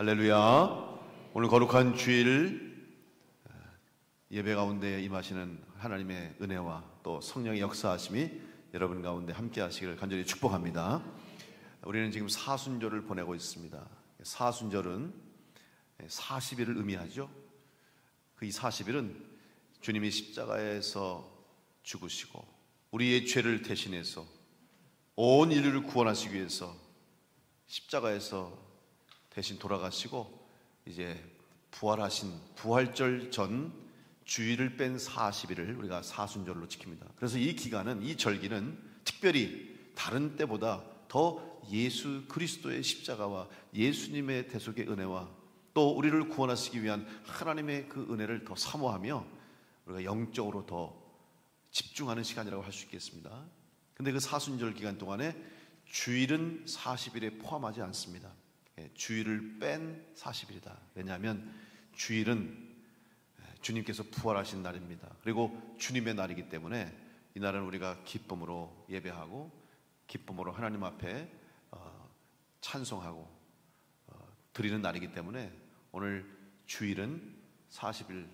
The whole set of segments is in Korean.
할렐루야. 오늘 거룩한 주일 예배 가운데 임하시는 하나님의 은혜와 또 성령의 역사하심이 여러분 가운데 함께 하시기를 간절히 축복합니다. 우리는 지금 사순절을 보내고 있습니다. 사순절은 40일을 의미하죠. 그 이 40일은 주님이 십자가에서 죽으시고 우리의 죄를 대신해서 온 인류를 구원하시기 위해서 십자가에서 대신 돌아가시고 이제 부활하신 부활절 전 주일을 뺀 40일을 우리가 사순절로 지킵니다. 그래서 이 기간은, 이 절기는 특별히 다른 때보다 더 예수 그리스도의 십자가와 예수님의 대속의 은혜와 또 우리를 구원하시기 위한 하나님의 그 은혜를 더 사모하며 우리가 영적으로 더 집중하는 시간이라고 할 수 있겠습니다. 근데 그 사순절 기간 동안에 주일은 40일에 포함하지 않습니다. 주일을 뺀 40일이다. 왜냐하면 주일은 주님께서 부활하신 날입니다. 그리고 주님의 날이기 때문에 이 날은 우리가 기쁨으로 예배하고 기쁨으로 하나님 앞에 찬송하고 드리는 날이기 때문에 오늘 주일은 40일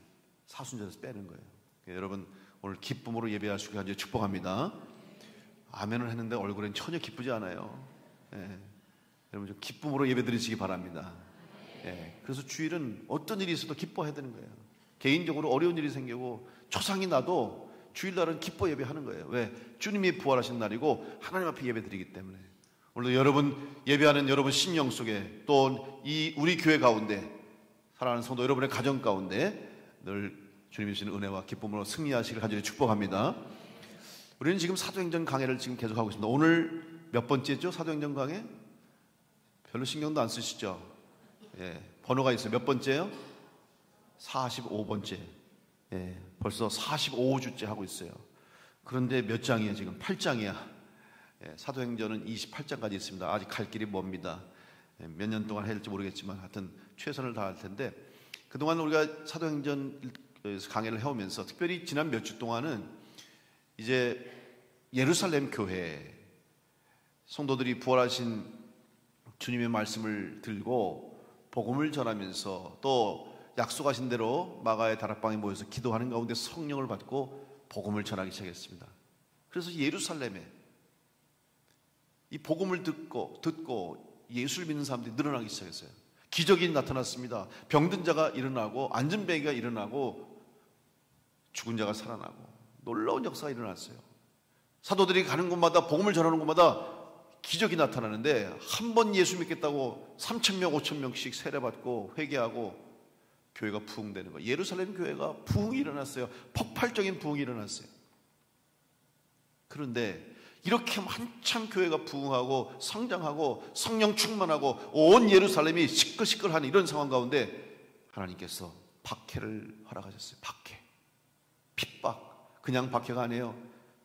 사순절에서 빼는 거예요. 여러분 오늘 기쁨으로 예배할 수 있게 간절히 축복합니다. 아멘을 했는데 얼굴엔 전혀 기쁘지 않아요. 여러분 좀 기쁨으로 예배드리시기 바랍니다. 그래서 주일은 어떤 일이 있어도 기뻐해야 되는 거예요. 개인적으로 어려운 일이 생기고 초상이 나도 주일날은 기뻐 예배하는 거예요. 왜? 주님이 부활하신 날이고 하나님 앞에 예배드리기 때문에. 오늘도 여러분 예배하는 여러분 심령 속에 또 이 우리 교회 가운데 사랑하는 성도 여러분의 가정 가운데 늘 주님이 주시는 은혜와 기쁨으로 승리하시길 간절히 축복합니다. 우리는 지금 사도행전 강해를 지금 계속하고 있습니다. 오늘 몇 번째죠? 사도행전 강해? 별로 신경도 안 쓰시죠? 번호가 있어요. 몇 번째요? 45번째. 벌써 45주째 하고 있어요. 그런데 몇 장이에요 지금? 8장이야. 사도행전은 28장까지 있습니다. 아직 갈 길이 멉니다. 몇 년 동안 해야 될지 모르겠지만 하여튼 최선을 다할 텐데 그동안 우리가 사도행전 강해를 해오면서 특별히 지난 몇 주 동안은 이제 예루살렘 교회 성도들이 부활하신 주님의 말씀을 들고 복음을 전하면서 또 약속하신 대로 마가의 다락방에 모여서 기도하는 가운데 성령을 받고 복음을 전하기 시작했습니다. 그래서 예루살렘에 이 복음을 듣고 예수를 믿는 사람들이 늘어나기 시작했어요. 기적이 나타났습니다. 병든 자가 일어나고 안전뱅이가 일어나고 죽은 자가 살아나고 놀라운 역사가 일어났어요. 사도들이 가는 곳마다 복음을 전하는 곳마다 기적이 나타나는데 한 번 예수 믿겠다고 3,000명, 5,000명씩 세례받고 회개하고 교회가 부흥되는 거예요. 예루살렘 교회가 부흥이 일어났어요. 폭발적인 부흥이 일어났어요. 그런데 이렇게 한참 교회가 부흥하고 성장하고 성령 충만하고 온 예루살렘이 시끌시끌한 이런 상황 가운데 하나님께서 박해를 허락하셨어요. 박해, 핍박. 그냥 박해가 아니에요.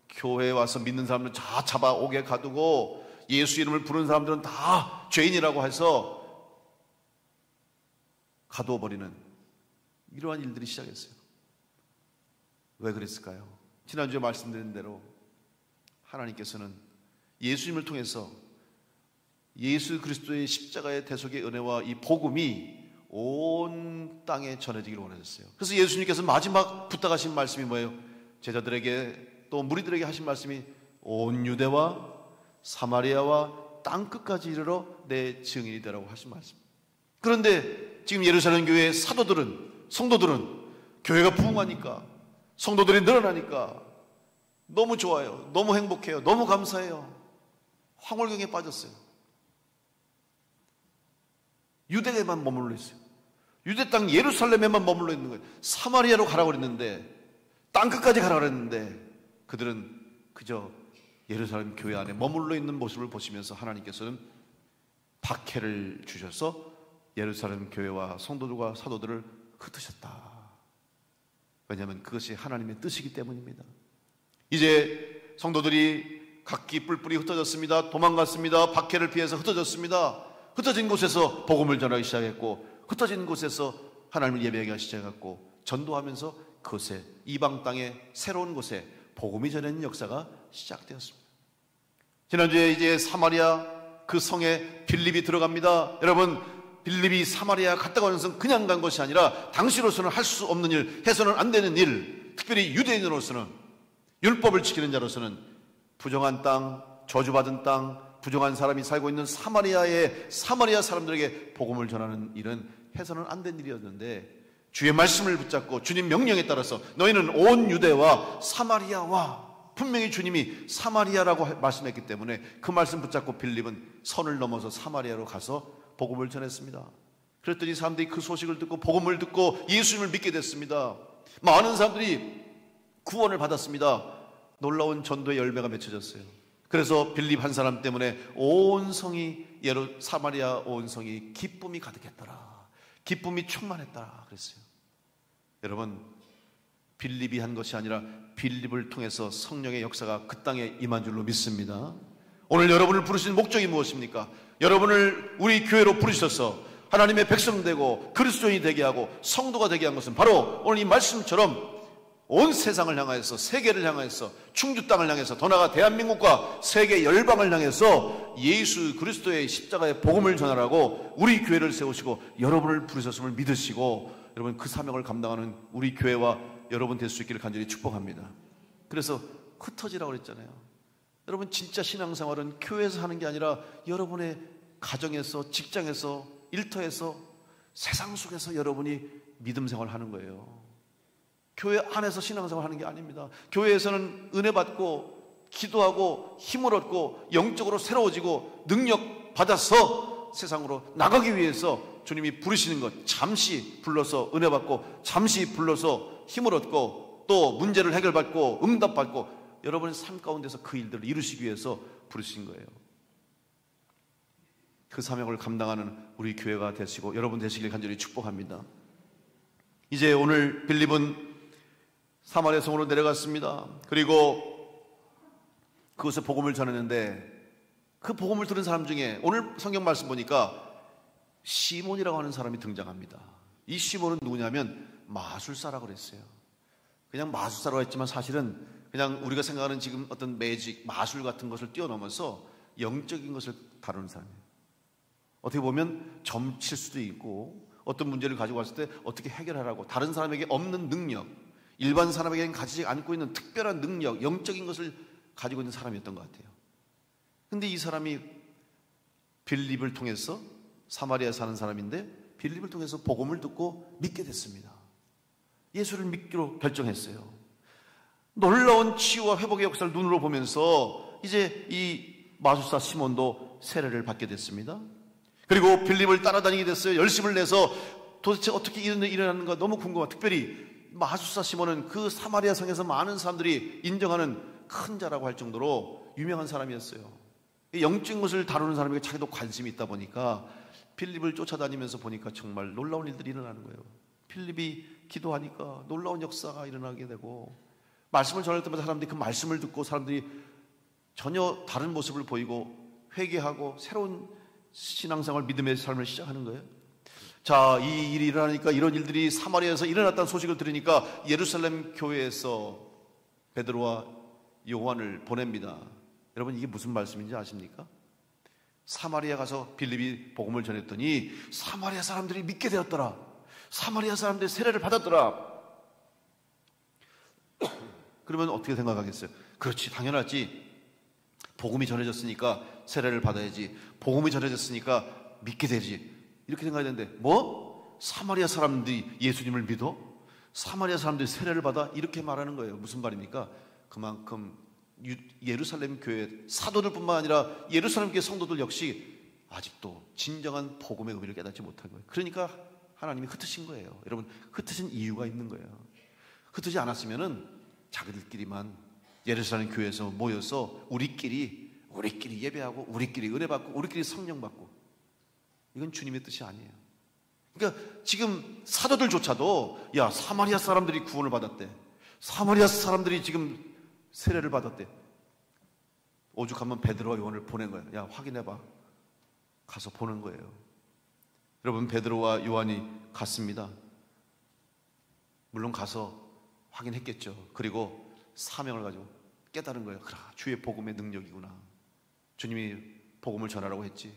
교회에 와서 믿는 사람들 다 잡아오게 가두고 예수 이름을 부르는 사람들은 다 죄인이라고 해서 가두어 버리는 이러한 일들이 시작했어요. 왜 그랬을까요? 지난주에 말씀드린 대로 하나님께서는 예수님을 통해서 예수 그리스도의 십자가의 대속의 은혜와 이 복음이 온 땅에 전해지기를 원하셨어요. 그래서 예수님께서 마지막 부탁하신 말씀이 뭐예요? 제자들에게 또 무리들에게 하신 말씀이 온 유대와 사마리아와 땅끝까지 이르러 내 증인이 되라고 하신 말씀. 그런데 지금 예루살렘 교회의 성도들은 교회가 부흥하니까 성도들이 늘어나니까 너무 좋아요. 너무 행복해요. 너무 감사해요. 황홀경에 빠졌어요. 유대에만 머물러 있어요. 유대 땅 예루살렘에만 머물러 있는 거예요. 사마리아로 가라고 그랬는데 땅끝까지 가라고 그랬는데 그들은 그저 예루살렘 교회 안에 머물러 있는 모습을 보시면서 하나님께서는 박해를 주셔서 예루살렘 교회와 성도들과 사도들을 흩으셨다. 왜냐하면 그것이 하나님의 뜻이기 때문입니다. 이제 성도들이 각기 뿔뿔이 흩어졌습니다. 도망갔습니다. 박해를 피해서 흩어졌습니다. 흩어진 곳에서 복음을 전하기 시작했고 흩어진 곳에서 하나님을 예배하기 시작했고 전도하면서 그곳에 이방 땅의 새로운 곳에 복음이 전하는 역사가 시작되었습니다. 지난주에 이제 사마리아 그 성에 빌립이 들어갑니다. 여러분 빌립이 사마리아 갔다가 오는 것은 그냥 간 것이 아니라 당시로서는 할 수 없는 일, 해서는 안 되는 일, 특별히 유대인으로서는, 율법을 지키는 자로서는 부정한 땅, 저주받은 땅, 부정한 사람이 살고 있는 사마리아 사람들에게 복음을 전하는 일은 해서는 안 된 일이었는데, 주의 말씀을 붙잡고 주님 명령에 따라서 너희는 온 유대와 사마리아와, 분명히 주님이 사마리아라고 말씀했기 때문에 그 말씀 붙잡고 빌립은 선을 넘어서 사마리아로 가서 복음을 전했습니다. 그랬더니 사람들이 그 소식을 듣고 복음을 듣고 예수님을 믿게 됐습니다. 많은 사람들이 구원을 받았습니다. 놀라운 전도의 열매가 맺혀졌어요. 그래서 빌립 한 사람 때문에 온 성이, 사마리아 온 성이 기쁨이 가득했더라, 기쁨이 충만했더라 그랬어요. 여러분, 빌립이 한 것이 아니라 빌립을 통해서 성령의 역사가 그 땅에 임한 줄로 믿습니다. 오늘 여러분을 부르신 목적이 무엇입니까? 여러분을 우리 교회로 부르셔서 하나님의 백성 되고 그리스도인이 되게 하고 성도가 되게 한 것은 바로 오늘 이 말씀처럼 온 세상을 향하여서, 세계를 향하여서, 충주 땅을 향해서, 더 나아가 대한민국과 세계 열방을 향해서 예수 그리스도의 십자가의 복음을 전하라고 우리 교회를 세우시고 여러분을 부르셨음을 믿으시고, 여러분 그 사명을 감당하는 우리 교회와 여러분 될 수 있기를 간절히 축복합니다. 그래서 흩어지라고 그랬잖아요. 여러분 진짜 신앙생활은 교회에서 하는 게 아니라 여러분의 가정에서, 직장에서, 일터에서, 세상 속에서 여러분이 믿음 생활을 하는 거예요. 교회 안에서 신앙생활 하는 게 아닙니다. 교회에서는 은혜 받고 기도하고 힘을 얻고 영적으로 새로워지고 능력 받아서 세상으로 나가기 위해서 주님이 부르시는 것, 잠시 불러서 은혜 받고 잠시 불러서 힘을 얻고 또 문제를 해결받고 응답받고 여러분의 삶 가운데서 그 일들을 이루시기 위해서 부르신 거예요. 그 사명을 감당하는 우리 교회가 되시고 여러분 되시길 간절히 축복합니다. 이제 오늘 빌립은 사마리아 성으로 내려갔습니다. 그리고 그곳에 복음을 전했는데 그 복음을 들은 사람 중에 오늘 성경 말씀 보니까 시몬이라고 하는 사람이 등장합니다. 이 시몬은 누구냐면 마술사라고 그랬어요. 그냥 마술사라고 했지만 사실은 그냥 우리가 생각하는 지금 어떤 매직, 마술 같은 것을 뛰어넘어서 영적인 것을 다루는 사람이에요. 어떻게 보면 점칠 수도 있고 어떤 문제를 가지고 왔을 때 어떻게 해결하라고, 다른 사람에게 없는 능력, 일반 사람에게는 가지지 않고 있는 특별한 능력, 영적인 것을 가지고 있는 사람이었던 것 같아요. 근데 이 사람이 빌립을 통해서, 사마리아에 사는 사람인데 빌립을 통해서 복음을 듣고 믿게 됐습니다. 예수를 믿기로 결정했어요. 놀라운 치유와 회복의 역사를 눈으로 보면서 이제 이 마술사 시몬도 세례를 받게 됐습니다. 그리고 빌립을 따라다니게 됐어요. 열심을 내서 도대체 어떻게 이런 일이 일어나는가 너무 궁금한, 특별히 마술사 시몬은 그 사마리아 성에서 많은 사람들이 인정하는 큰 자라고 할 정도로 유명한 사람이었어요. 영적인 것을 다루는 사람에게 자기도 관심이 있다 보니까 빌립을 쫓아다니면서 보니까 정말 놀라운 일들이 일어나는 거예요. 빌립이 기도하니까 놀라운 역사가 일어나게 되고, 말씀을 전할 때마다 사람들이 그 말씀을 듣고 사람들이 전혀 다른 모습을 보이고 회개하고 새로운 신앙생활, 믿음의 삶을 시작하는 거예요. 자, 이 일이 일어나니까, 이런 일들이 사마리아에서 일어났다는 소식을 들으니까 예루살렘 교회에서 베드로와 요한을 보냅니다. 여러분 이게 무슨 말씀인지 아십니까? 사마리아 가서 빌립이 복음을 전했더니 사마리아 사람들이 믿게 되었더라. 사마리아 사람들이 세례를 받았더라. 그러면 어떻게 생각하겠어요? 그렇지, 당연하지. 복음이 전해졌으니까 세례를 받아야지. 복음이 전해졌으니까 믿게 되지. 이렇게 생각했는데 뭐? 사마리아 사람들이 예수님을 믿어? 사마리아 사람들이 세례를 받아? 이렇게 말하는 거예요. 무슨 말입니까? 그만큼 예루살렘 교회 사도들뿐만 아니라 예루살렘 교회 성도들 역시 아직도 진정한 복음의 의미를 깨닫지 못한 거예요. 그러니까 하나님이 흩으신 거예요. 여러분, 흩으신 이유가 있는 거예요. 흩으지 않았으면은 자기들끼리만 예루살렘 교회에서 모여서 우리끼리 예배하고 우리끼리 은혜 받고 우리끼리 성령 받고, 이건 주님의 뜻이 아니에요. 그러니까 지금 사도들조차도 야, 사마리아 사람들이 구원을 받았대, 사마리아 사람들이 지금 세례를 받았대. 오죽하면 베드로와 요한을 보낸 거예요. 야, 확인해봐. 가서 보는 거예요. 여러분, 베드로와 요한이 갔습니다. 물론 가서 확인했겠죠. 그리고 사명을 가지고 깨달은 거예요. 그래, 주의 복음의 능력이구나. 주님이 복음을 전하라고 했지.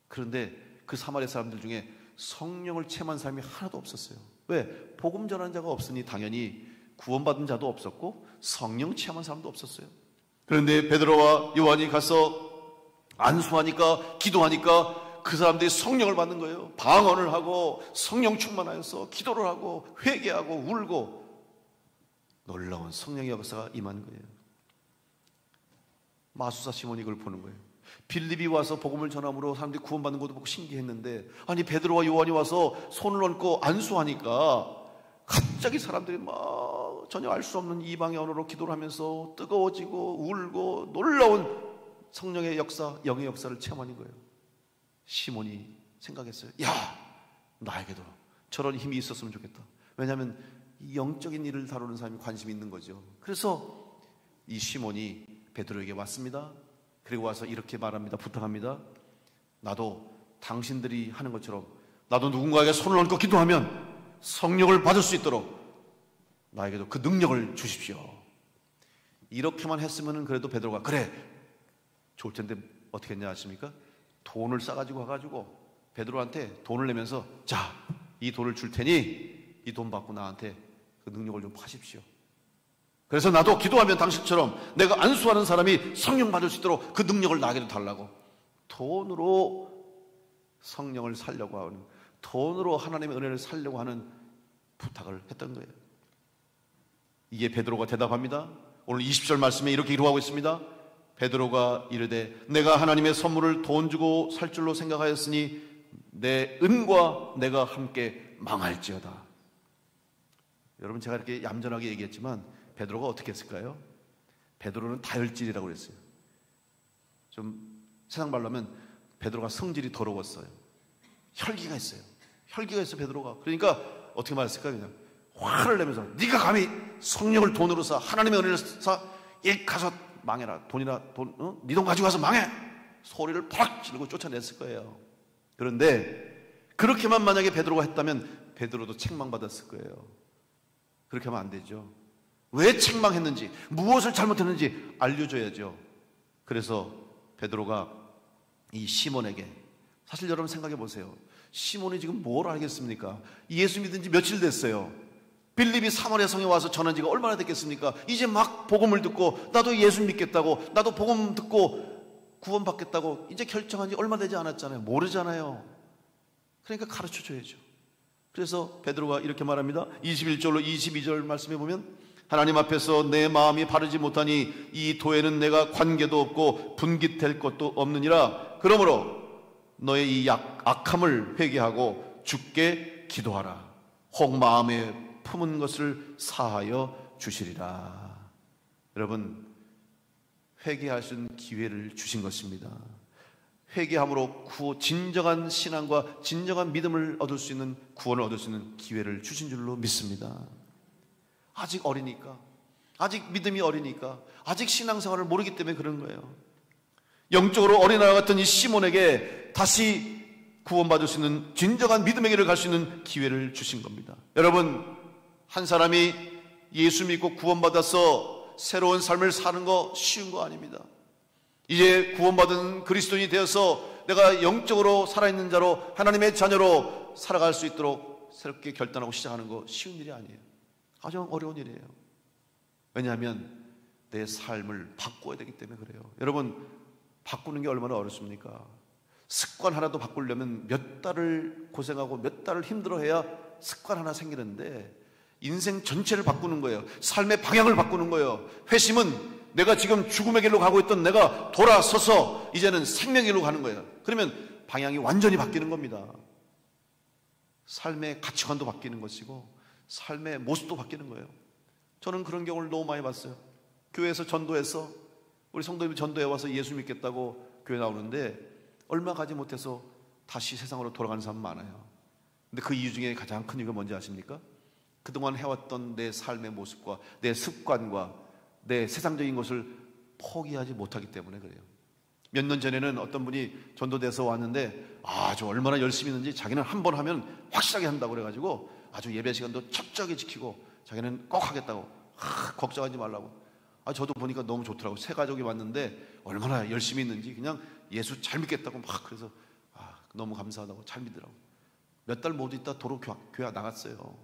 그런데 그 사마리아 사람들 중에 성령을 체험한 사람이 하나도 없었어요. 왜? 복음 전하는 자가 없으니 당연히 구원받은 자도 없었고 성령 체험한 사람도 없었어요. 그런데 베드로와 요한이 가서 안수하니까, 기도하니까 그 사람들이 성령을 받는 거예요. 방언을 하고 성령 충만하여서 기도를 하고 회개하고 울고, 놀라운 성령의 역사가 임한 거예요. 마수사 시몬이 그걸 보는 거예요. 빌립이 와서 복음을 전함으로 사람들이 구원받는 것도 보고 신기했는데, 아니 베드로와 요한이 와서 손을 얹고 안수하니까 갑자기 사람들이 막 전혀 알 수 없는 이방의 언어로 기도를 하면서 뜨거워지고 울고, 놀라운 성령의 역사, 영의 역사를 체험하는 거예요. 시몬이 생각했어요. 야, 나에게도 저런 힘이 있었으면 좋겠다. 왜냐하면 이 영적인 일을 다루는 사람이 관심이 있는 거죠. 그래서 이 시몬이 베드로에게 왔습니다. 그리고 와서 이렇게 말합니다. 부탁합니다. 나도 당신들이 하는 것처럼 나도 누군가에게 손을 얹고 기도하면 성령을 받을 수 있도록 나에게도 그 능력을 주십시오. 이렇게만 했으면 그래도 베드로가 그래 좋을 텐데 어떻게 했냐 아십니까? 돈을 싸가지고 와가지고 베드로한테 돈을 내면서, 자, 이 돈을 줄 테니 이 돈 받고 나한테 그 능력을 좀 파십시오. 그래서 나도 기도하면 당신처럼 내가 안수하는 사람이 성령 받을 수 있도록 그 능력을 나에게도 달라고, 돈으로 성령을 살려고 하는, 돈으로 하나님의 은혜를 살려고 하는 부탁을 했던 거예요. 이에 베드로가 대답합니다. 오늘 20절 말씀에 이렇게 기록하고 있습니다. 베드로가 이르되 내가 하나님의 선물을 돈 주고 살 줄로 생각하였으니 내 은과 내가 함께 망할지어다. 여러분, 제가 이렇게 얌전하게 얘기했지만 베드로가 어떻게 했을까요? 베드로는 다혈질이라고 그랬어요. 좀 세상 말로 하면 베드로가 성질이 더러웠어요. 혈기가 있어요. 혈기가 있어 베드로가. 그러니까 어떻게 말했을까요? 그냥 화를 내면서 네가 감히 성령을 돈으로 사, 하나님의 은혜를 사, 이 가서 망해라. 네 돈 가지고 가서 망해. 소리를 팍 지르고 쫓아냈을 거예요. 그런데 그렇게만 만약에 베드로가 했다면 베드로도 책망받았을 거예요. 그렇게 하면 안 되죠. 왜 책망했는지, 무엇을 잘못했는지 알려줘야죠. 그래서 베드로가 이 시몬에게, 사실 여러분 생각해 보세요. 시몬이 지금 뭘 알겠습니까? 예수 믿은 지 며칠 됐어요. 빌립이 사마리아 성에 와서 전한 지가 얼마나 됐겠습니까? 이제 막 복음을 듣고 나도 예수 믿겠다고, 나도 복음 듣고 구원받겠다고 이제 결정한 지 얼마 되지 않았잖아요. 모르잖아요. 그러니까 가르쳐 줘야죠. 그래서 베드로가 이렇게 말합니다. 21절로 22절 말씀해 보면, 하나님 앞에서 내 마음이 바르지 못하니 이 도에는 내가 관계도 없고 분깃될 것도 없느니라. 그러므로 너의 이 악함을 회개하고 주께 기도하라. 혹 마음에 품은 것을 사하여 주시리라. 여러분, 회개하신 기회를 주신 것입니다. 회개함으로 진정한 신앙과 진정한 믿음을 얻을 수 있는, 구원을 얻을 수 있는 기회를 주신 줄로 믿습니다. 아직 어리니까, 아직 믿음이 어리니까, 아직 신앙생활을 모르기 때문에 그런 거예요. 영적으로 어린아이 같은 이 시몬에게 다시 구원받을 수 있는 진정한 믿음의 길을 갈 수 있는 기회를 주신 겁니다. 여러분, 한 사람이 예수 믿고 구원받아서 새로운 삶을 사는 거 쉬운 거 아닙니다. 이제 구원받은 그리스도인이 되어서 내가 영적으로 살아있는 자로, 하나님의 자녀로 살아갈 수 있도록 새롭게 결단하고 시작하는 거 쉬운 일이 아니에요. 아주 어려운 일이에요. 왜냐하면 내 삶을 바꿔야 되기 때문에 그래요. 여러분, 바꾸는 게 얼마나 어렵습니까? 습관 하나도 바꾸려면 몇 달을 고생하고 몇 달을 힘들어해야 습관 하나 생기는데, 인생 전체를 바꾸는 거예요. 삶의 방향을 바꾸는 거예요. 회심은 내가 지금 죽음의 길로 가고 있던 내가 돌아서서 이제는 생명의 길로 가는 거예요. 그러면 방향이 완전히 바뀌는 겁니다. 삶의 가치관도 바뀌는 것이고 삶의 모습도 바뀌는 거예요. 저는 그런 경우를 너무 많이 봤어요. 교회에서 전도해서, 우리 성도님이 전도해 와서 예수 믿겠다고 교회 나오는데 얼마 가지 못해서 다시 세상으로 돌아가는 사람 많아요. 근데 그 이유 중에 가장 큰 이유가 뭔지 아십니까? 그동안 해왔던 내 삶의 모습과 내 습관과 내 세상적인 것을 포기하지 못하기 때문에 그래요. 몇 년 전에는 어떤 분이 전도돼서 왔는데 아주 얼마나 열심히 했는지, 자기는 한 번 하면 확실하게 한다고 그래가지고 아주 예배 시간도 철저하게 지키고 자기는 꼭 하겠다고, 걱정하지 말라고. 저도 보니까 너무 좋더라고요. 세 가족이 왔는데 얼마나 열심히 했는지, 그냥 예수 잘 믿겠다고 막, 그래서 너무 감사하다고 잘 믿으라고. 몇 달 못 있다 도로 교회 나갔어요.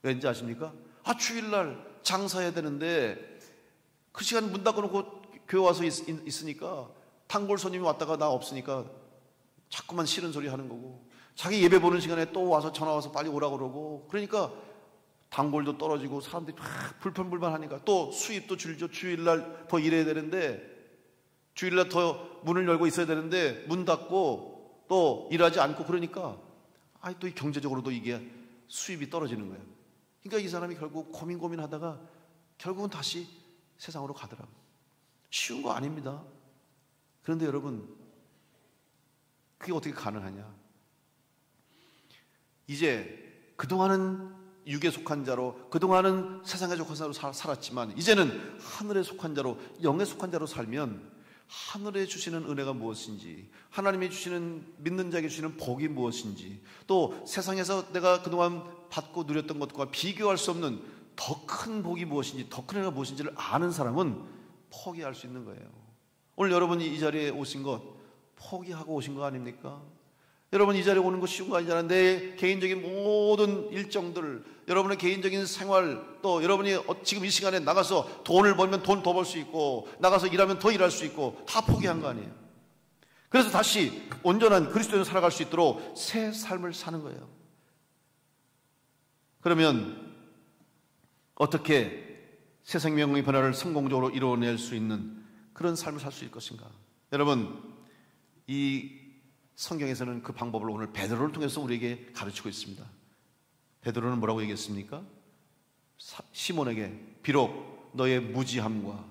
왠지 아십니까? 주일날 장사해야 되는데 그 시간 문 닫아놓고 교회 와서 있으니까 단골 손님이 왔다가 나 없으니까 자꾸만 싫은 소리 하는 거고, 자기 예배 보는 시간에 또 와서 전화 와서 빨리 오라고 그러고, 그러니까 단골도 떨어지고 사람들이 막 불평불만하니까 또 수입도 줄죠. 주일날 더 일해야 되는데, 주일날 더 문을 열고 있어야 되는데 문 닫고 또 일하지 않고, 그러니까 또 경제적으로도 이게 수입이 떨어지는 거예요. 그러니까 이 사람이 결국 고민하다가 결국은 다시 세상으로 가더라고요. 쉬운 거 아닙니다. 그런데 여러분, 그게 어떻게 가능하냐? 이제 그동안은 육에 속한 자로, 그동안은 세상에 속한 자로 살았지만 이제는 하늘에 속한 자로, 영에 속한 자로 살면 하늘에 주시는 은혜가 무엇인지, 하나님이 주시는, 믿는 자에게 주시는 복이 무엇인지, 또 세상에서 내가 그동안 받고 누렸던 것과 비교할 수 없는 더 큰 복이 무엇인지, 더 큰 은혜가 무엇인지를 아는 사람은 포기할 수 있는 거예요. 오늘 여러분이 이 자리에 오신 것 포기하고 오신 거 아닙니까? 여러분, 이 자리에 오는 거 쉬운 거 아니잖아요. 내 개인적인 모든 일정들, 여러분의 개인적인 생활, 또 여러분이 지금 이 시간에 나가서 돈을 벌면 돈 더 벌 수 있고, 나가서 일하면 더 일할 수 있고, 다 포기한 거 아니에요. 그래서 다시 온전한 그리스도인으로 살아갈 수 있도록 새 삶을 사는 거예요. 그러면 어떻게 새 생명의 변화를 성공적으로 이루어낼 수 있는 그런 삶을 살 수 있을 것인가? 여러분, 이 성경에서는 그 방법을 오늘 베드로를 통해서 우리에게 가르치고 있습니다. 베드로는 뭐라고 얘기했습니까? 시몬에게 비록 너의 무지함과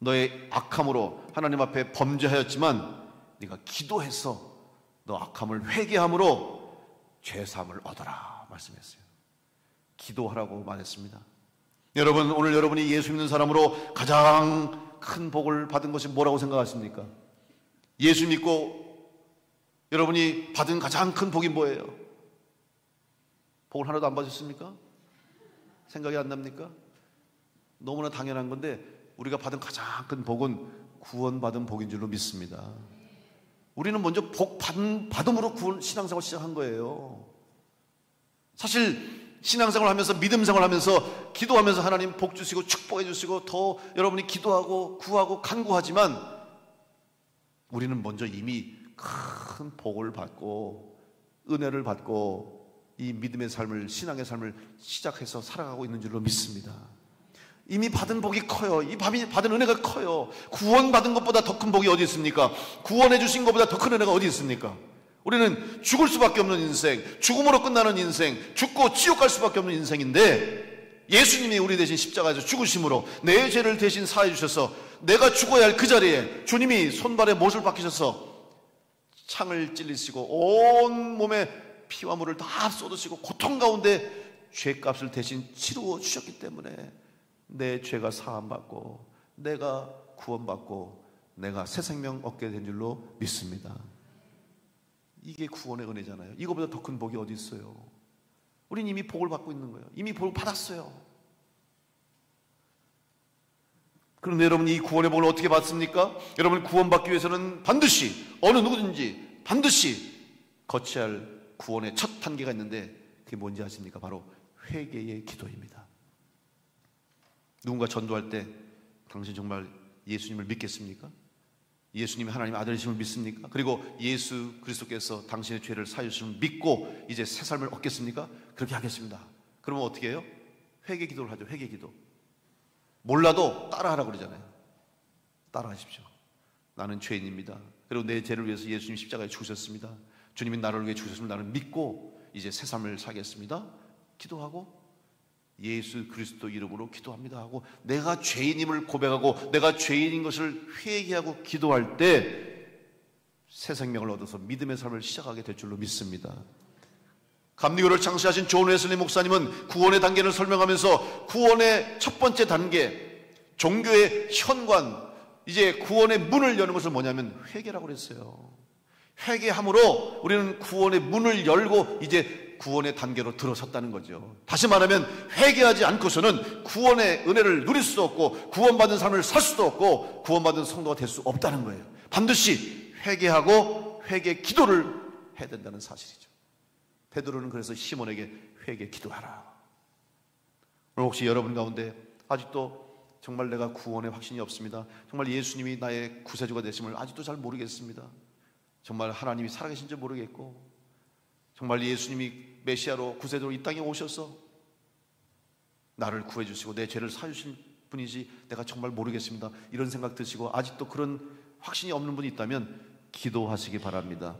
너의 악함으로 하나님 앞에 범죄하였지만 네가 기도해서 너 악함을 회개함으로 죄사함을 얻어라 말씀했어요. 기도하라고 말했습니다. 여러분, 오늘 여러분이 예수 믿는 사람으로 가장 큰 복을 받은 것이 뭐라고 생각하십니까? 예수 믿고 여러분이 받은 가장 큰 복이 뭐예요? 복을 하나도 안 받으셨습니까? 생각이 안 납니까? 너무나 당연한 건데, 우리가 받은 가장 큰 복은 구원받은 복인 줄로 믿습니다. 우리는 먼저 복 받음으로 신앙생활 시작한 거예요. 사실 신앙생활 하면서, 믿음생활 하면서, 기도하면서 하나님 복 주시고 축복해 주시고 더 여러분이 기도하고 구하고 간구하지만, 우리는 먼저 이미 큰 복을 받고 은혜를 받고 이 믿음의 삶을, 신앙의 삶을 시작해서 살아가고 있는 줄로 믿습니다. 이미 받은 복이 커요. 이 받은 은혜가 커요. 구원받은 것보다 더 큰 복이 어디 있습니까? 구원해 주신 것보다 더 큰 은혜가 어디 있습니까? 우리는 죽을 수밖에 없는 인생, 죽음으로 끝나는 인생, 죽고 지옥 갈 수밖에 없는 인생인데, 예수님이 우리 대신 십자가에서 죽으심으로 내 죄를 대신 사해 주셔서 내가 죽어야 할 그 자리에 주님이 손발에 못을 박히셔서 창을 찔리시고 온 몸에 피와 물을 다 쏟으시고 고통 가운데 죄값을 대신 치루어 주셨기 때문에 내 죄가 사함받고 내가 구원받고 내가 새 생명 얻게 된 줄로 믿습니다. 이게 구원의 은혜잖아요. 이거보다 더 큰 복이 어디 있어요? 우린 이미 복을 받고 있는 거예요. 이미 복을 받았어요. 그런데 여러분, 이 구원의 복을 어떻게 받습니까? 여러분, 구원받기 위해서는 반드시, 어느 누구든지 반드시 거쳐야 할 구원의 첫 단계가 있는데, 그게 뭔지 아십니까? 바로 회개의 기도입니다. 누군가 전도할 때 당신 정말 예수님을 믿겠습니까? 예수님이 하나님의 아들이심을 믿습니까? 그리고 예수 그리스도께서 당신의 죄를 사해 주심을 믿고 이제 새 삶을 얻겠습니까? 그렇게 하겠습니다. 그러면 어떻게 해요? 회개 기도를 하죠. 회개 기도. 몰라도 따라하라고 그러잖아요. 따라하십시오. 나는 죄인입니다. 그리고 내 죄를 위해서 예수님 십자가에 죽으셨습니다. 주님이 나를 위해 죽으셨으면 나는 믿고 이제 새 삶을 살겠습니다. 기도하고 예수 그리스도 이름으로 기도합니다 하고, 내가 죄인임을 고백하고 내가 죄인인 것을 회개하고 기도할 때 새 생명을 얻어서 믿음의 삶을 시작하게 될 줄로 믿습니다. 감리교를 창시하신 존 웨슬리 목사님은 구원의 단계를 설명하면서 구원의 첫 번째 단계, 종교의 현관, 이제 구원의 문을 여는 것을 뭐냐면 회개라고 그랬어요. 회개함으로 우리는 구원의 문을 열고 이제 구원의 단계로 들어섰다는 거죠. 다시 말하면 회개하지 않고서는 구원의 은혜를 누릴 수도 없고 구원받은 삶을 살 수도 없고 구원받은 성도가 될 수 없다는 거예요. 반드시 회개하고 회개 기도를 해야 된다는 사실이죠. 베드로는 그래서 시몬에게 회개 기도하라. 오늘 혹시 여러분 가운데 아직도 정말 내가 구원의 확신이 없습니다. 정말 예수님이 나의 구세주가 되심을 아직도 잘 모르겠습니다. 정말 하나님이 살아계신 줄 모르겠고, 정말 예수님이 메시아로 구세주로 이 땅에 오셔서 나를 구해주시고 내 죄를 사주신 분이지 내가 정말 모르겠습니다. 이런 생각 드시고 아직도 그런 확신이 없는 분이 있다면 기도하시기 바랍니다.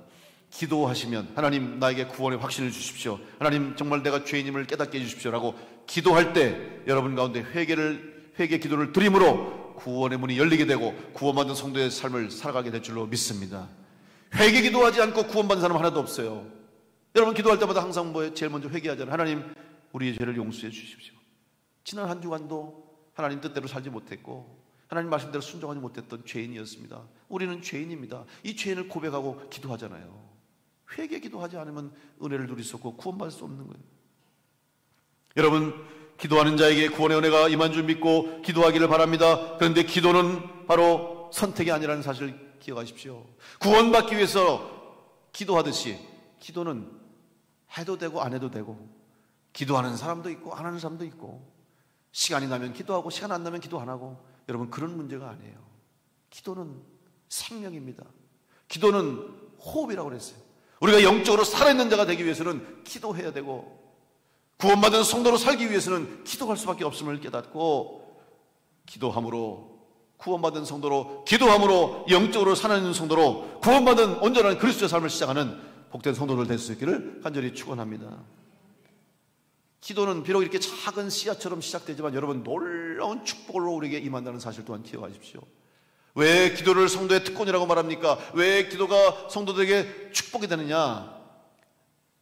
기도하시면 하나님 나에게 구원의 확신을 주십시오. 하나님 정말 내가 죄인임을 깨닫게 해주십시오 라고 기도할 때 여러분 가운데 회개 기도를 드림으로 구원의 문이 열리게 되고 구원받은 성도의 삶을 살아가게 될 줄로 믿습니다. 회개 기도하지 않고 구원받은 사람 하나도 없어요. 여러분 기도할 때마다 항상 제일 먼저 회개하잖아요. 하나님 우리의 죄를 용서해 주십시오. 지난 한 주간도 하나님 뜻대로 살지 못했고 하나님 말씀대로 순종하지 못했던 죄인이었습니다. 우리는 죄인입니다. 이 죄인을 고백하고 기도하잖아요. 회개 기도하지 않으면 은혜를 누릴 수 없고 구원받을 수 없는 거예요. 여러분 기도하는 자에게 구원의 은혜가 임한 줄 믿고 기도하기를 바랍니다. 그런데 기도는 바로 선택이 아니라는 사실을 기억하십시오. 구원받기 위해서 기도하듯이 기도는 해도 되고 안 해도 되고, 기도하는 사람도 있고 안 하는 사람도 있고, 시간이 나면 기도하고 시간 안 나면 기도 안 하고, 여러분 그런 문제가 아니에요. 기도는 생명입니다. 기도는 호흡이라고 그랬어요. 우리가 영적으로 살아있는 자가 되기 위해서는 기도해야 되고, 구원받은 성도로 살기 위해서는 기도할 수밖에 없음을 깨닫고, 기도함으로 구원받은 성도로, 기도함으로 영적으로 살아있는 성도로 구원받은 온전한 그리스도의 삶을 시작하는 복된 성도들 될 수 있기를 간절히 축원합니다. 기도는 비록 이렇게 작은 씨앗처럼 시작되지만 여러분 놀라운 축복으로 우리에게 임한다는 사실 또한 기억하십시오. 왜 기도를 성도의 특권이라고 말합니까? 왜 기도가 성도들에게 축복이 되느냐?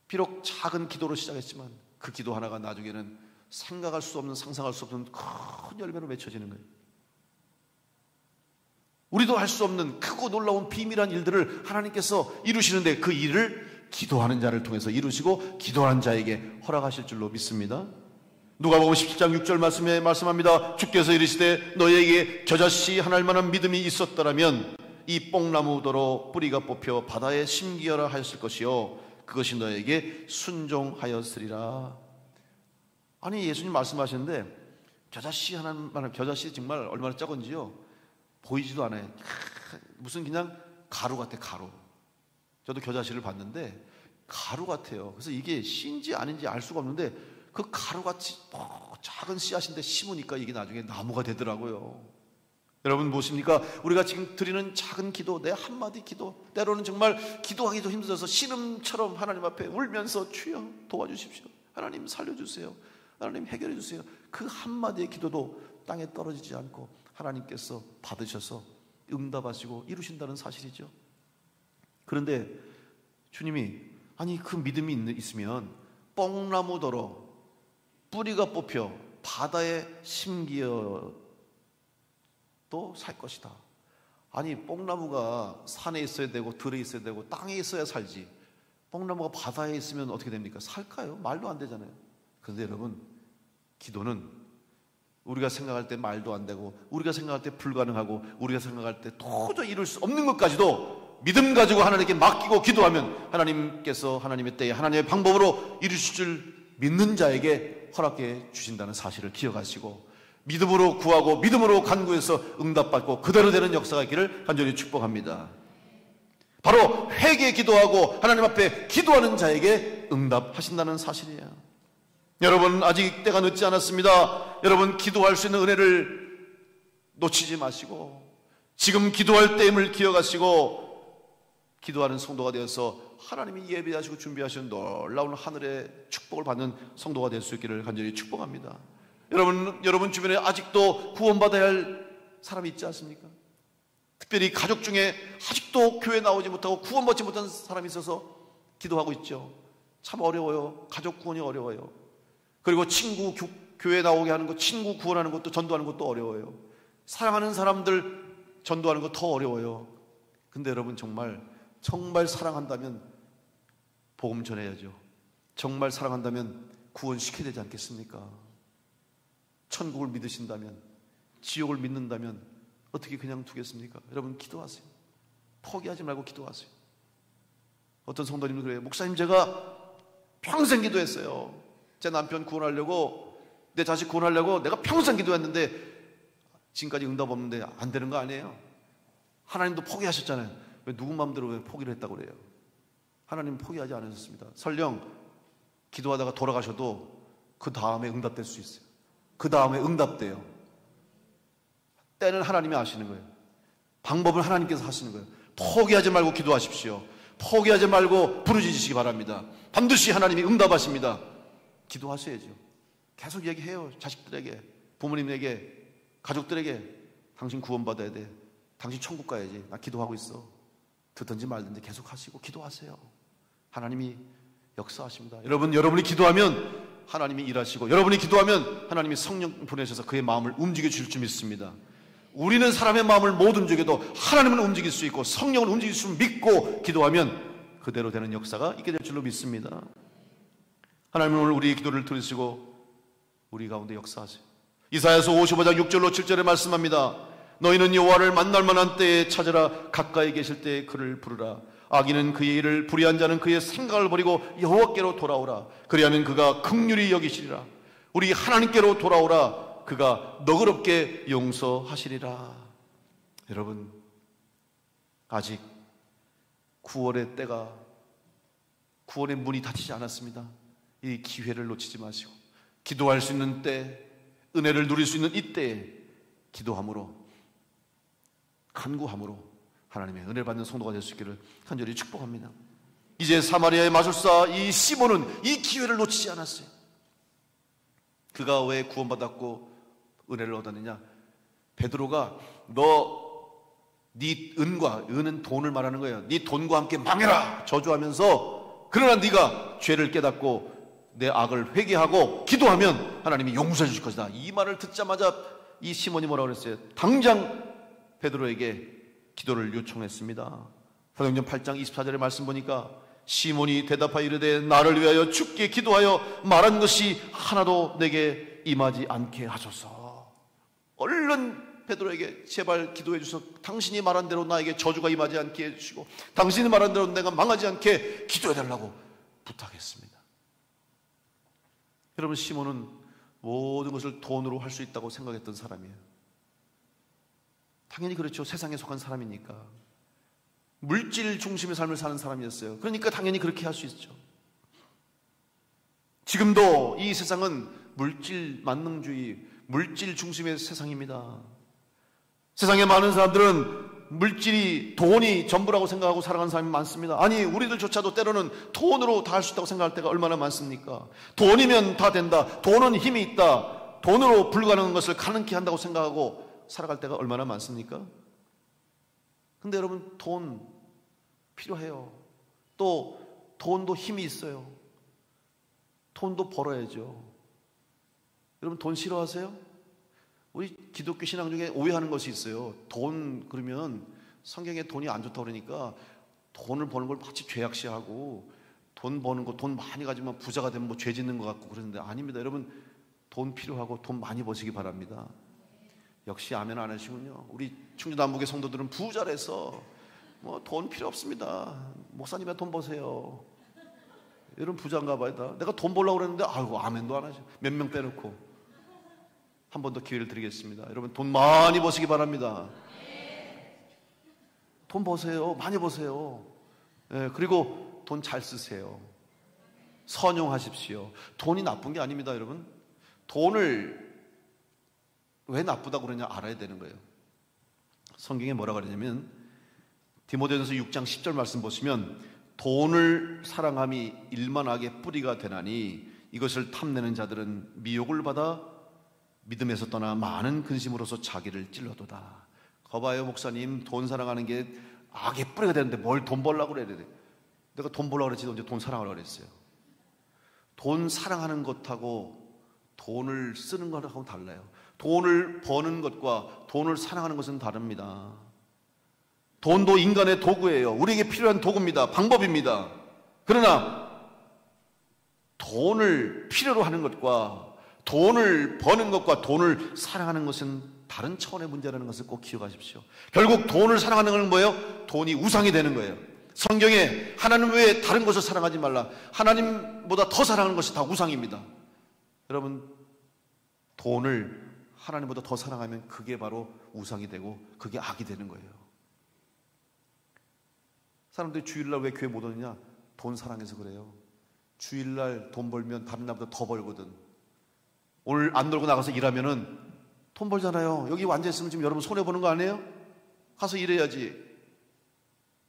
비록 작은 기도로 시작했지만 그 기도 하나가 나중에는 생각할 수 없는, 상상할 수 없는 큰 열매로 맺혀지는 거예요. 우리도 할 수 없는 크고 놀라운 비밀한 일들을 하나님께서 이루시는데 그 일을 기도하는 자를 통해서 이루시고 기도하는 자에게 허락하실 줄로 믿습니다. 누가복음 17장 6절 말씀에 말씀합니다. 주께서 이르시되 너희에게 겨자씨 하나일 만한 믿음이 있었더라면 이 뽕나무더러 뿌리가 뽑혀 바다에 심기어라 하였을 것이요 그것이 너희에게 순종하였으리라. 아니 예수님 말씀하시는데 겨자씨 하나일 만한, 겨자씨 정말 얼마나 작은지요 보이지도 않아요. 무슨 그냥 가루 같아, 가루. 저도 겨자씨를 봤는데 가루 같아요. 그래서 이게 씨인지 아닌지 알 수가 없는데 그 가루같이 작은 씨앗인데 심으니까 이게 나중에 나무가 되더라고요. 여러분 무엇입니까? 우리가 지금 드리는 작은 기도, 내 한마디 기도, 때로는 정말 기도하기도 힘들어서 신음처럼 하나님 앞에 울면서 주여 도와주십시오, 하나님 살려주세요, 하나님 해결해 주세요. 그 한마디의 기도도 땅에 떨어지지 않고 하나님께서 받으셔서 응답하시고 이루신다는 사실이죠. 그런데 주님이 아니 그 믿음이 있으면 뽕나무더러 뿌리가 뽑혀 바다에 심기어도 살 것이다. 아니 뽕나무가 산에 있어야 되고 들에 있어야 되고 땅에 있어야 살지, 뽕나무가 바다에 있으면 어떻게 됩니까? 살까요? 말도 안 되잖아요. 그런데 여러분 기도는 우리가 생각할 때 말도 안 되고, 우리가 생각할 때 불가능하고, 우리가 생각할 때 도저히 이룰 수 없는 것까지도 믿음 가지고 하나님께 맡기고 기도하면 하나님께서 하나님의 때에 하나님의 방법으로 이루실 줄 믿는 자에게 허락해 주신다는 사실을 기억하시고 믿음으로 구하고 믿음으로 간구해서 응답받고 그대로 되는 역사가 있기를 간절히 축복합니다. 바로 회개 기도하고 하나님 앞에 기도하는 자에게 응답하신다는 사실이에요. 여러분 아직 때가 늦지 않았습니다. 여러분 기도할 수 있는 은혜를 놓치지 마시고 지금 기도할 때임을 기억하시고 기도하는 성도가 되어서 하나님이 예비하시고 준비하신 놀라운 하늘의 축복을 받는 성도가 될 수 있기를 간절히 축복합니다. 여러분 주변에 아직도 구원받아야 할 사람이 있지 않습니까? 특별히 가족 중에 아직도 교회 나오지 못하고 구원받지 못한 사람이 있어서 기도하고 있죠. 참 어려워요. 가족 구원이 어려워요. 그리고 친구 교회 나오게 하는 것, 친구 구원하는 것도, 전도하는 것도 어려워요. 사랑하는 사람들 전도하는 거 더 어려워요. 근데 여러분 정말 사랑한다면 복음 전해야죠. 정말 사랑한다면 구원시켜야 되지 않겠습니까? 천국을 믿으신다면, 지옥을 믿는다면 어떻게 그냥 두겠습니까? 여러분 기도하세요. 포기하지 말고 기도하세요. 어떤 성도님은 그래요. 목사님, 제가 평생 기도했어요. 제 남편 구원하려고, 내 자식 구원하려고 내가 평생 기도했는데 지금까지 응답 없는데 안 되는 거 아니에요? 하나님도 포기하셨잖아요. 왜 누구 마음대로 왜 포기를 했다고 그래요? 하나님은 포기하지 않으셨습니다. 설령 기도하다가 돌아가셔도 그 다음에 응답될 수 있어요. 그 다음에 응답돼요. 때는 하나님이 아시는 거예요. 방법은 하나님께서 하시는 거예요. 포기하지 말고 기도하십시오. 포기하지 말고 부르짖으시기 바랍니다. 반드시 하나님이 응답하십니다. 기도하셔야죠. 계속 얘기해요. 자식들에게, 부모님에게, 가족들에게. 당신 구원받아야 돼. 당신 천국 가야지. 나 기도하고 있어. 듣든지 말든지 계속 하시고 기도하세요. 하나님이 역사하십니다. 여러분이 기도하면 하나님이 일하시고, 여러분이 기도하면 하나님이 성령 보내셔서 그의 마음을 움직여 줄 줄 믿습니다. 우리는 사람의 마음을 못 움직여도 하나님은 움직일 수 있고 성령은 움직일 수 믿고 기도하면 그대로 되는 역사가 있게 될 줄로 믿습니다. 하나님은 오늘 우리의 기도를 들으시고 우리 가운데 역사하세요. 이사야서 55장 6절로 7절에 말씀합니다. 너희는 여호와를 만날 만한 때에 찾으라. 가까이 계실 때에 그를 부르라. 악인은 그의 일을, 불의한 자는 그의 생각을 버리고 여호와께로 돌아오라. 그리하면 그가 긍휼히 여기시리라. 우리 하나님께로 돌아오라. 그가 너그럽게 용서하시리라. 여러분, 아직 구원의 때가, 구원의 문이 닫히지 않았습니다. 이 기회를 놓치지 마시고 기도할 수 있는 때, 은혜를 누릴 수 있는 이때에 기도함으로, 간구함으로 하나님의 은혜를 받는 성도가 될 수 있기를 간절히 축복합니다. 이제 사마리아의 마술사 이 시몬은 이 기회를 놓치지 않았어요. 그가 왜 구원받았고 은혜를 얻었느냐? 베드로가 네 은과, 은은 돈을 말하는 거예요. 네 돈과 함께 망해라 저주하면서, 그러나 네가 죄를 깨닫고 내 악을 회개하고 기도하면 하나님이 용서해 주실 것이다. 이 말을 듣자마자 이 시몬이 뭐라고 그랬어요? 당장 베드로에게 기도를 요청했습니다. 사도행전 8장 24절의 말씀 보니까 시몬이 대답하여 이르되 나를 위하여 주께 기도하여 말한 것이 하나도 내게 임하지 않게 하소서. 얼른 베드로에게 제발 기도해 주셔서 당신이 말한 대로 나에게 저주가 임하지 않게 해주시고 당신이 말한 대로 내가 망하지 않게 기도해 달라고 부탁했습니다. 여러분, 시몬은 모든 것을 돈으로 할 수 있다고 생각했던 사람이에요. 당연히 그렇죠. 세상에 속한 사람이니까. 물질 중심의 삶을 사는 사람이었어요. 그러니까 당연히 그렇게 할 수 있죠. 지금도 이 세상은 물질 만능주의, 물질 중심의 세상입니다. 세상에 많은 사람들은 물질이, 돈이 전부라고 생각하고 살아가는 사람이 많습니다. 아니, 우리들조차도 때로는 돈으로 다 할 수 있다고 생각할 때가 얼마나 많습니까? 돈이면 다 된다, 돈은 힘이 있다, 돈으로 불가능한 것을 가능케 한다고 생각하고 살아갈 때가 얼마나 많습니까? 근데 여러분, 돈 필요해요. 또 돈도 힘이 있어요. 돈도 벌어야죠. 여러분, 돈 싫어하세요? 우리 기독교 신앙 중에 오해하는 것이 있어요. 돈, 그러면 성경에 돈이 안 좋다고 그러니까 돈을 버는 걸 마치 죄악시하고, 돈 버는 거, 돈 많이 가지면 부자가 되면 뭐 죄 짓는 것 같고 그러는데 아닙니다. 여러분, 돈 필요하고 돈 많이 버시기 바랍니다. 역시 아멘 안 하시군요. 우리 충주남북의 성도들은 부자라서 뭐 돈 필요 없습니다. 목사님이 돈 버세요. 여러분, 부자인가 봐요. 내가 돈 벌려고 그랬는데 아이고 아멘도 안 하셔. 몇 명 빼놓고. 한 번 더 기회를 드리겠습니다. 여러분, 돈 많이 버시기 바랍니다. 돈 버세요. 많이 버세요. 그리고 돈 잘 쓰세요. 선용하십시오. 돈이 나쁜 게 아닙니다. 여러분, 돈을 왜 나쁘다고 그러냐 알아야 되는 거예요. 성경에 뭐라고 그러냐면 디모데전서 6장 10절 말씀 보시면 돈을 사랑함이 일만 악의 뿌리가 되나니 이것을 탐내는 자들은 미혹을 받아 믿음에서 떠나 많은 근심으로서 자기를 찔러도다. 거봐요, 목사님, 돈 사랑하는 게 악의 뿌리가 되는데 뭘 돈 벌려고 그래야 돼? 내가 돈 벌려고 그랬지 언제 돈 사랑하려고 그랬어요? 돈 사랑하는 것하고 돈을 쓰는 것하고 달라요. 돈을 버는 것과 돈을 사랑하는 것은 다릅니다. 돈도 인간의 도구예요. 우리에게 필요한 도구입니다. 방법입니다. 그러나 돈을 필요로 하는 것과 돈을 버는 것과 돈을 사랑하는 것은 다른 차원의 문제라는 것을 꼭 기억하십시오. 결국 돈을 사랑하는 건 뭐예요? 돈이 우상이 되는 거예요. 성경에 하나님 외에 다른 것을 사랑하지 말라, 하나님보다 더 사랑하는 것이 다 우상입니다. 여러분, 돈을 하나님보다 더 사랑하면 그게 바로 우상이 되고 그게 악이 되는 거예요. 사람들이 주일날 왜 교회 못 오느냐? 돈 사랑해서 그래요. 주일날 돈 벌면 다른 날보다 더 벌거든. 오늘 안 놀고 나가서 일하면은 돈 벌잖아요. 여기 앉아있으면 지금 여러분 손해보는 거 아니에요? 가서 일해야지.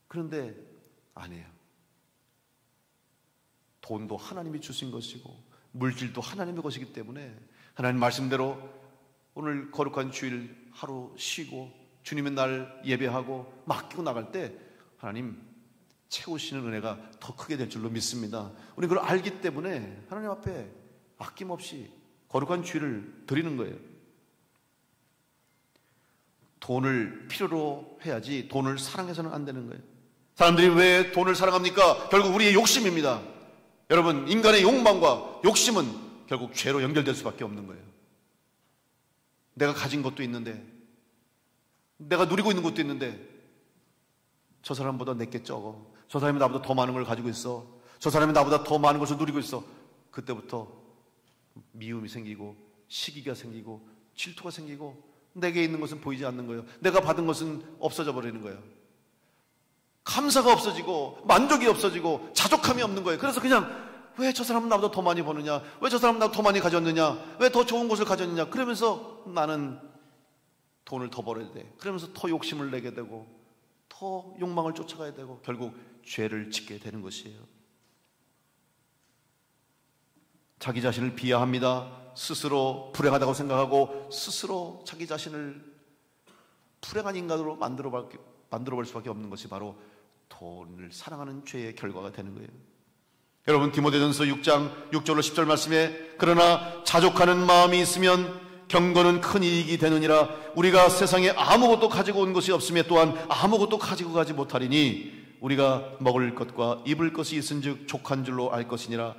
그런데 아니에요. 돈도 하나님이 주신 것이고 물질도 하나님의 것이기 때문에 하나님 말씀대로 오늘 거룩한 주일 하루 쉬고 주님의 날 예배하고 맡기고 나갈 때 하나님 채우시는 은혜가 더 크게 될 줄로 믿습니다. 우리 그걸 알기 때문에 하나님 앞에 아낌없이 거룩한 주일을 드리는 거예요. 돈을 필요로 해야지 돈을 사랑해서는 안 되는 거예요. 사람들이 왜 돈을 사랑합니까? 결국 우리의 욕심입니다. 여러분, 인간의 욕망과 욕심은 결국 죄로 연결될 수밖에 없는 거예요. 내가 가진 것도 있는데, 내가 누리고 있는 것도 있는데, 저 사람보다 내게 적어. 저 사람이 나보다 더 많은 걸 가지고 있어. 저 사람이 나보다 더 많은 것을 누리고 있어. 그때부터 미움이 생기고 시기가 생기고 질투가 생기고 내게 있는 것은 보이지 않는 거예요. 내가 받은 것은 없어져 버리는 거예요. 감사가 없어지고 만족이 없어지고 자족함이 없는 거예요. 그래서 그냥 왜 저 사람은 나보다 더 많이 버느냐, 왜 저 사람은 나보다 더 많이 가졌느냐, 왜 더 좋은 것을 가졌느냐, 그러면서 나는 돈을 더 벌어야 돼. 그러면서 더 욕심을 내게 되고 더 욕망을 쫓아가야 되고 결국 죄를 짓게 되는 것이에요. 자기 자신을 비하합니다. 스스로 불행하다고 생각하고 스스로 자기 자신을 불행한 인간으로 만들어볼 수밖에 없는 것이 바로 돈을 사랑하는 죄의 결과가 되는 거예요. 여러분, 디모데전서 6장 6절로 10절 말씀에 그러나 자족하는 마음이 있으면 경건은 큰 이익이 되느니라. 우리가 세상에 아무것도 가지고 온 것이 없으며 또한 아무것도 가지고 가지 못하리니 우리가 먹을 것과 입을 것이 있은즉 족한 줄로 알 것이니라.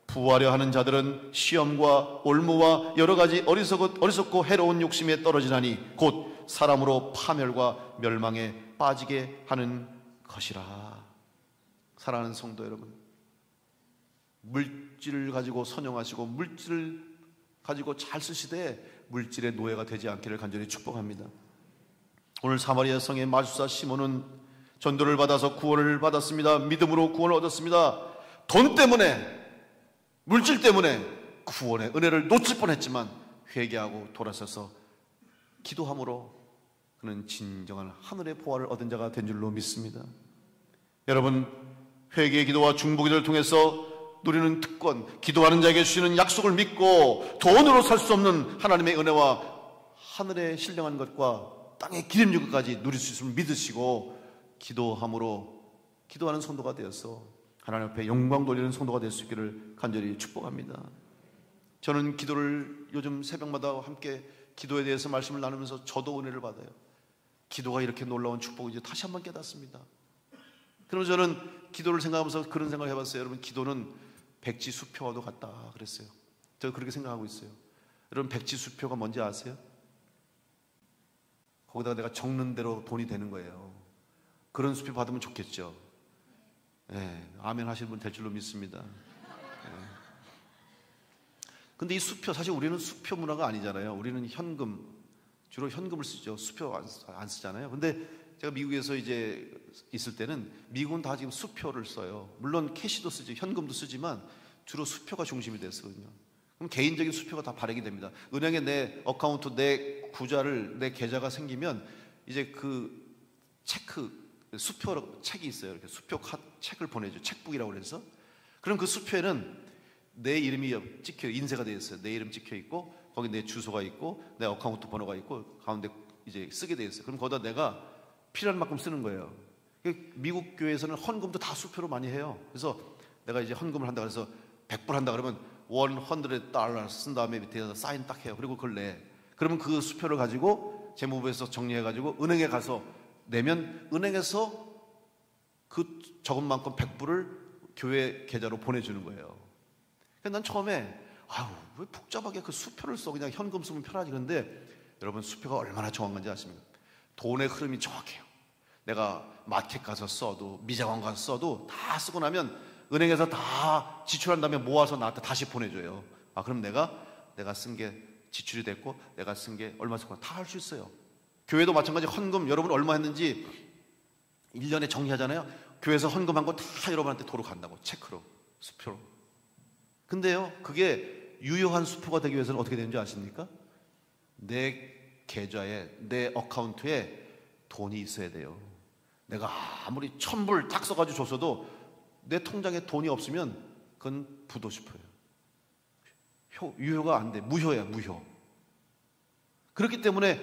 부하려 하는 자들은 시험과 올무와 여러 가지 어리석고 해로운 욕심에 떨어지나니 곧 사람으로 파멸과 멸망에 빠지게 하는 것이라. 사랑하는 성도 여러분, 물질을 가지고 선용하시고 물질을 가지고 잘 쓰시되 물질의 노예가 되지 않기를 간절히 축복합니다. 오늘 사마리아 성의 마술사 시몬은 전도를 받아서 구원을 받았습니다. 믿음으로 구원을 얻었습니다. 돈 때문에, 물질 때문에 구원의 은혜를 놓칠 뻔했지만 회개하고 돌아서서 기도함으로 그는 진정한 하늘의 보화를 얻은 자가 된 줄로 믿습니다. 여러분, 회개의 기도와 중보기도를 통해서 누리는 특권, 기도하는 자에게 주시는 약속을 믿고 돈으로 살 수 없는 하나님의 은혜와 하늘의 신령한 것과 땅의 기름진 것까지 누릴 수 있음을 믿으시고 기도함으로 기도하는 성도가 되어서 하나님 앞에 영광 돌리는 성도가 될 수 있기를 간절히 축복합니다. 저는 기도를 요즘 새벽마다 함께 기도에 대해서 말씀을 나누면서 저도 은혜를 받아요. 기도가 이렇게 놀라운 축복인지 다시 한번 깨닫습니다. 그러면 저는 기도를 생각하면서 그런 생각을 해봤어요. 여러분, 기도는 백지수표와도 같다 그랬어요. 제가 그렇게 생각하고 있어요. 여러분, 백지수표가 뭔지 아세요? 거기다가 내가 적는 대로 돈이 되는 거예요. 그런 수표 받으면 좋겠죠. 네, 아멘 하시는 분 될 줄로 믿습니다. 네. 근데 이 수표, 사실 우리는 수표 문화가 아니잖아요. 우리는 현금, 주로 현금을 쓰죠. 수표 안 쓰잖아요. 근데 제가 미국에서 이제 있을 때는 미국은 다 지금 수표를 써요. 물론 캐시도 쓰죠. 현금도 쓰지만 주로 수표가 중심이 됐거든요. 그럼 개인적인 수표가 다 발행이 됩니다. 은행에 내 어카운트, 내 구자를, 내 계좌가 생기면 이제 그 체크, 수표 책이 있어요. 이렇게 수표 책을 보내죠. 책북이라고 그래서. 그럼 그 수표에는 내 이름이 찍혀, 인쇄가 되어 있어요. 내 이름 찍혀 있고 거기 내 주소가 있고 내 어카운트 번호가 있고 가운데 이제 쓰게 되어 있어요. 그럼 거기다 내가 필요한 만큼 쓰는 거예요. 미국 교회에서는 헌금도 다 수표로 많이 해요. 그래서 내가 이제 헌금을 한다 그래서 100불 한다 그러면 $100 쓴 다음에 밑에서 사인 딱 해요. 그리고 그걸 내. 그러면 그 수표를 가지고 재무부에서 정리해가지고 은행에 가서 내면 은행에서 그 적은 만큼 100불을 교회 계좌로 보내주는 거예요. 그래서 난 처음에 왜 복잡하게 그 수표를 써, 그냥 현금 쓰면 편하지. 그런데 여러분, 수표가 얼마나 정확한지 아십니까? 돈의 흐름이 정확해요. 내가 마켓 가서 써도, 미장원 가서 써도 다 쓰고 나면 은행에서 다 지출한 다음에 모아서 나한테 다시 보내줘요. 그럼 내가 쓴 게 지출이 됐고 내가 쓴 게 얼마 썼고 다 할 수 있어요. 교회도 마찬가지. 헌금 여러분 얼마 했는지 1년에 정리하잖아요. 교회에서 헌금한 거 다 여러분한테 도로 간다고, 체크로, 수표로. 근데요, 그게 유효한 수표가 되기 위해서는 어떻게 되는지 아십니까? 내 계좌에, 내 어카운트에 돈이 있어야 돼요. 내가 아무리 1,000불 딱 써가지고 줬어도 내 통장에 돈이 없으면 그건 부도 싶어요. 유효가 안 돼. 무효야, 무효. 그렇기 때문에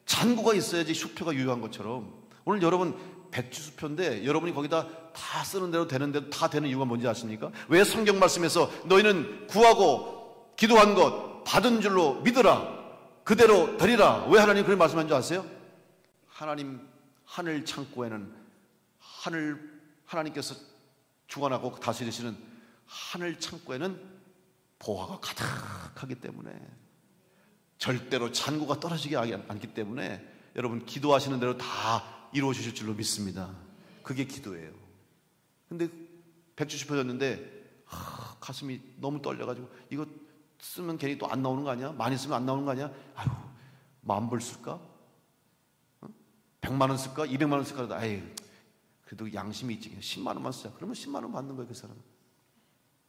잔고가 있어야지 수표가 유효한 것처럼, 오늘 여러분 백지수표인데 여러분이 거기다 다 쓰는 대로 되는 대로 다 되는 이유가 뭔지 아십니까? 왜 성경 말씀에서 너희는 구하고 기도한 것 받은 줄로 믿으라, 그대로 되리라, 왜 하나님 그렇게 말씀한 줄 아세요? 하나님 하늘 창고에는 하나님께서 주관하고 다스리시는 하늘 창고에는 보화가 가득하기 때문에, 절대로 잔고가 떨어지지 않기 때문에 여러분 기도하시는 대로 다 이루어지실 줄로 믿습니다. 그게 기도예요. 근데 170표 줬는데 가슴이 너무 떨려가지고 이거 쓰면 괜히 또 안 나오는 거 아니야? 많이 쓰면 안 나오는 거 아니야? 아유, 10,000불 쓸까? 100만 원 쓸까? 200만 원 쓸까? 아유, 그래도 양심이 있지. 10만 원만 쓰자. 그러면 10만 원 받는 거예요, 그 사람은.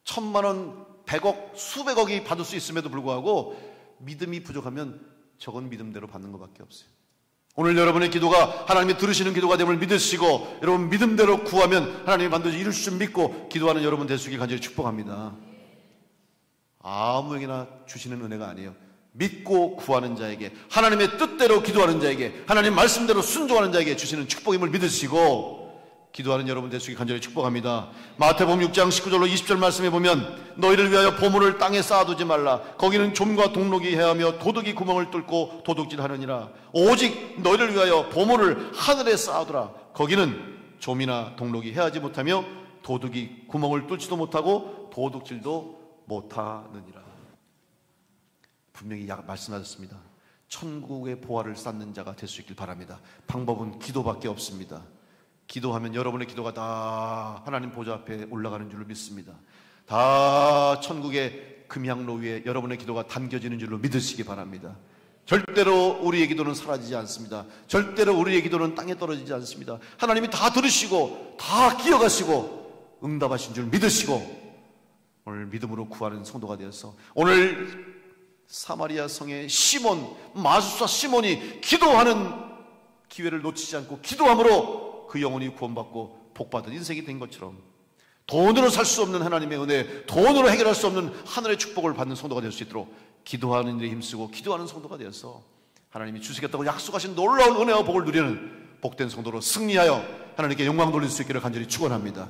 1,000만 원, 100억, 수백억이 받을 수 있음에도 불구하고 믿음이 부족하면 적은 믿음대로 받는 것밖에 없어요. 오늘 여러분의 기도가 하나님이 들으시는 기도가 됨을 믿으시고 여러분 믿음대로 구하면 하나님이 반드시 이루실 줄 믿고 기도하는 여러분 되시길 간절히 축복합니다. 아무에게나 주시는 은혜가 아니에요. 믿고 구하는 자에게, 하나님의 뜻대로 기도하는 자에게, 하나님 말씀대로 순종하는 자에게 주시는 축복임을 믿으시고 기도하는 여러분 되시길 간절히 축복합니다. 마태복음 6장 19절로 20절 말씀에 보면 너희를 위하여 보물을 땅에 쌓아두지 말라. 거기는 좀과 동록이 해하며 도둑이 구멍을 뚫고 도둑질하느니라. 오직 너희를 위하여 보물을 하늘에 쌓아두라. 거기는 좀이나 동록이 해하지 못하며 도둑이 구멍을 뚫지도 못하고 도둑질도 못하느니라. 분명히 말씀하셨습니다. 천국의 보화를 쌓는 자가 될 수 있길 바랍니다. 방법은 기도밖에 없습니다. 기도하면 여러분의 기도가 다 하나님 보좌 앞에 올라가는 줄로 믿습니다. 다 천국의 금향로 위에 여러분의 기도가 담겨지는 줄로 믿으시기 바랍니다. 절대로 우리의 기도는 사라지지 않습니다. 절대로 우리의 기도는 땅에 떨어지지 않습니다. 하나님이 다 들으시고 다 기억하시고 응답하신 줄 믿으시고 오늘 믿음으로 구하는 성도가 되어서 오늘 사마리아 성의 시몬, 마술사 시몬이 기도하는 기회를 놓치지 않고 기도함으로 그 영혼이 구원받고 복받은 인생이 된 것처럼 돈으로 살 수 없는 하나님의 은혜, 돈으로 해결할 수 없는 하늘의 축복을 받는 성도가 될 수 있도록 기도하는 일에 힘쓰고 기도하는 성도가 되어서 하나님이 주시겠다고 약속하신 놀라운 은혜와 복을 누리는 복된 성도로 승리하여 하나님께 영광 돌릴 수 있기를 간절히 축원합니다.